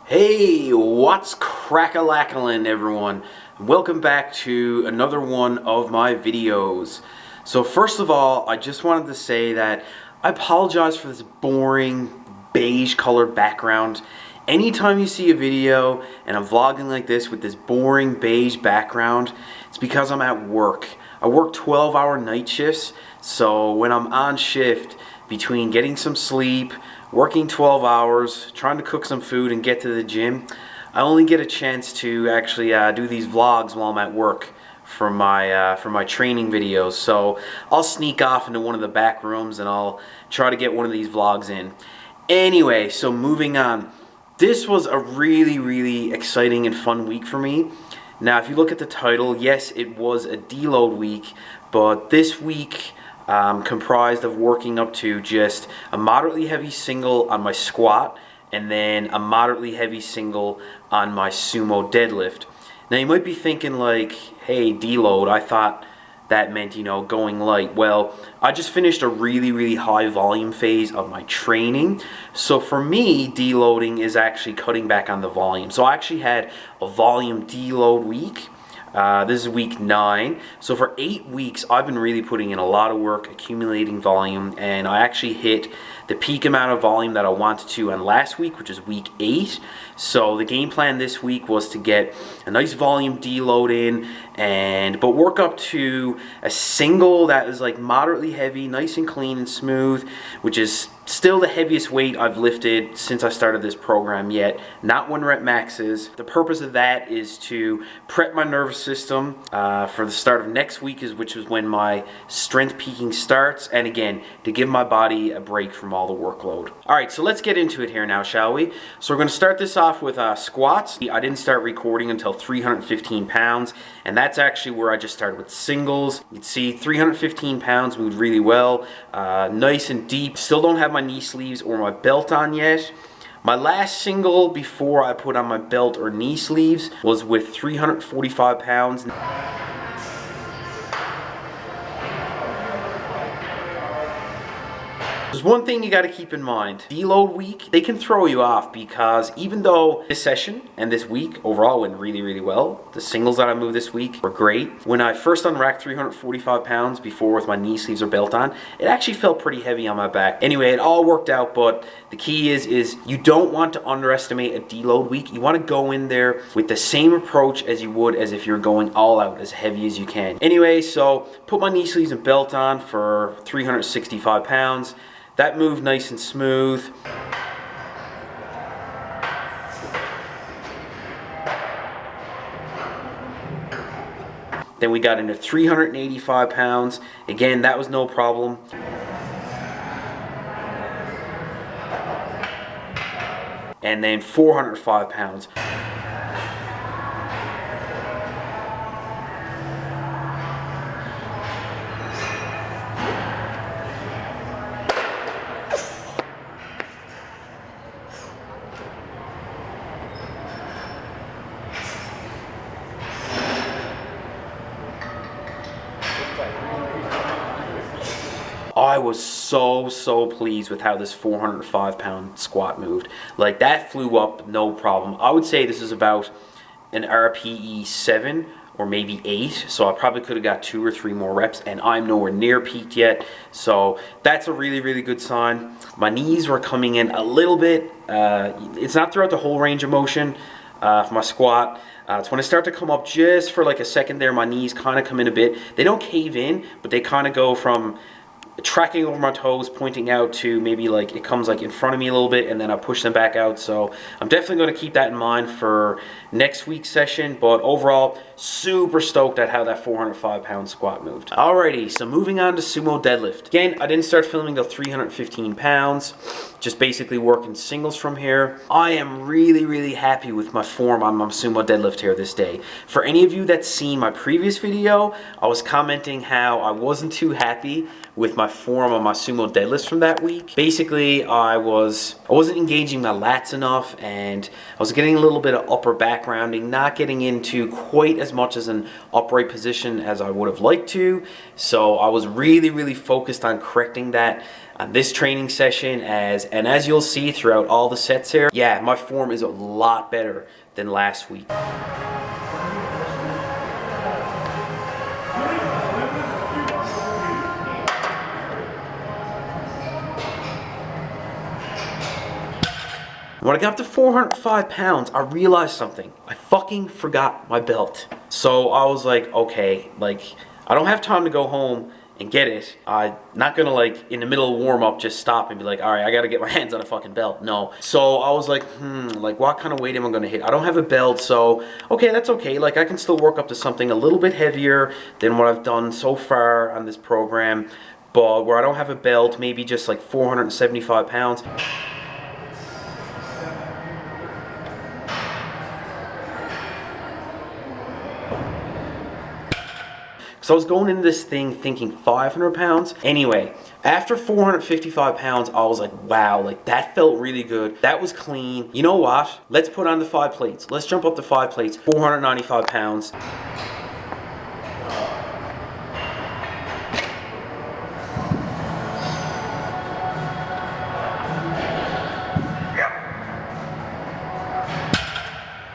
Hey, what's crack-a-lackalin', everyone? Welcome back to another one of my videos. So first of all, I just wanted to say that I apologize for this boring beige colored background. Anytime you see a video and I'm vlogging like this with this boring beige background, it's because I'm at work. I work 12-hour night shifts, so when I'm on shift, between getting some sleep, working 12 hours, trying to cook some food and get to the gym, I only get a chance to actually do these vlogs while I'm at work for my training videos. So I'll sneak off into one of the back rooms and I'll try to get one of these vlogs in. Anyway, so moving on. This was a really exciting and fun week for me. Now, if you look at the title, yes, it was a deload week, but this week comprised of working up to just a moderately heavy single on my squat and then a moderately heavy single on my sumo deadlift. Now you might be thinking like, hey, deload, I thought that meant, you know, going light. Well, I just finished a really high volume phase of my training. So for me, deloading is actually cutting back on the volume. So I actually had a volume deload week. This is week 9. So for 8 weeks, I've been really putting in a lot of work, accumulating volume, and I actually hit the peak amount of volume that I wanted to on last week, which is week 8. So the game plan this week was to get a nice volume deload in, but work up to a single that is like moderately heavy, nice and clean and smooth, which is still the heaviest weight I've lifted since I started this program yet, not 1 rep maxes. The purpose of that is to prep my nervous system for the start of next week, which is when my strength peaking starts, and again, to give my body a break from all the workload. Alright, so let's get into it here now, shall we? So we're going to start this off with squats. I didn't start recording until 315 pounds, and that's actually where I just started with singles. You can see 315 pounds moved really well, nice and deep. Still don't have my knee sleeves or my belt on yet. My last single before I put on my belt or knee sleeves was with 345 pounds. There's one thing you got to keep in mind. Deload week, they can throw you off because even though this session and this week overall went really well, the singles that I moved this week were great. When I first unracked 345 pounds before with my knee sleeves or belt on, it actually felt pretty heavy on my back. Anyway, it all worked out, but the key is you don't want to underestimate a deload week. You want to go in there with the same approach as you would as if you're going all out, as heavy as you can. Anyway, so put my knee sleeves and belt on for 365 pounds. That moved nice and smooth. Then we got into 385 pounds. Again, that was no problem. And then 405 pounds. I was so pleased with how this 405 pound squat moved. Like, that flew up no problem. I would say this is about an RPE 7 or maybe 8, so I probably could have got 2 or 3 more reps, and I'm nowhere near peaked yet, so that's a really good sign. My knees were coming in a little bit. It's not throughout the whole range of motion for my squat. It's when I start to come up just for like a second there, my knees kind of come in a bit. They don't cave in, but they kind of go from tracking over my toes, pointing out to maybe like it comes like in front of me a little bit, and then I push them back out. So I'm definitely going to keep that in mind for next week's session, but overall super stoked at how that 405 pound squat moved. Alrighty, so moving on to sumo deadlift. Again, I didn't start filming till 315 pounds, just basically working singles from here. I am really happy with my form on my sumo deadlift here this day. For any of you that's seen my previous video, I was commenting how I wasn't too happy with my form on my sumo deadlifts from that week. Basically, I wasn't engaging my lats enough, and I was getting a little bit of upper back rounding, not getting into quite as much as an upright position as I would have liked to. So I was really focused on correcting that on this training session, as you'll see throughout all the sets here, yeah, my form is a lot better than last week. When I got up to 405 pounds, I realized something. I fucking forgot my belt. So I was like, okay, like, I don't have time to go home and get it. I'm not gonna, like, in the middle of warm up, just stop and be like, all right, I gotta get my hands on a fucking belt. No. So I was like, like, what kind of weight am I gonna hit? I don't have a belt, so, okay, that's okay. Like, I can still work up to something a little bit heavier than what I've done so far on this program, but where I don't have a belt, maybe just like 475 pounds. So I was going into this thing thinking 500 pounds. Anyway, after 455 pounds, I was like, wow, like that felt really good. That was clean. You know what? Let's put on the 5 plates. Let's jump up to 5 plates, 495 pounds.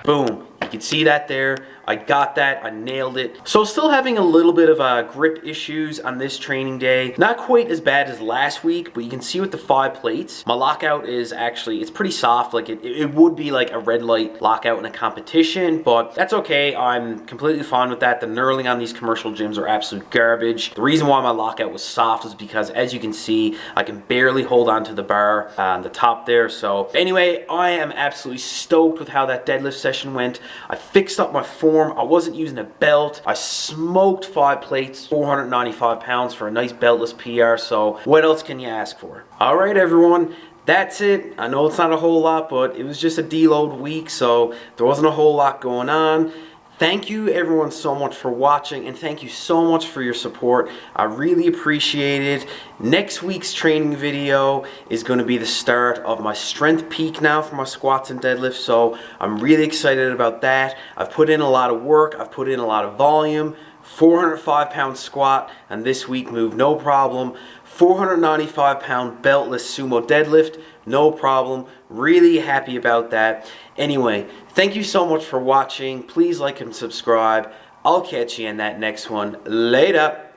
Boom. You can see that there. I got that. I nailed it. So still having a little bit of grip issues on this training day. Not quite as bad as last week, but you can see with the 5 plates, my lockout is actually, it's pretty soft. Like it would be like a red light lockout in a competition, but that's okay. I'm completely fine with that. The knurling on these commercial gyms are absolute garbage. The reason why my lockout was soft was because, as you can see, I can barely hold on to the bar on the top there. So anyway, I am absolutely stoked with how that deadlift session went. I fixed up my form. I wasn't using a belt. I smoked 5 plates, 495 pounds for a nice beltless PR. So what else can you ask for? All right, everyone. That's it. I know it's not a whole lot, but it was just a deload week, so there wasn't a whole lot going on. Thank you everyone so much for watching, and thank you so much for your support. I really appreciate it. Next week's training video is going to be the start of my strength peak now for my squats and deadlifts, so I'm really excited about that. I've put in a lot of work. I've put in a lot of volume. 405 pound squat, and this week moved no problem. 495 pound beltless sumo deadlift, no problem. Really happy about that. Anyway, thank you so much for watching. Please like and subscribe. I'll catch you in that next one. Later.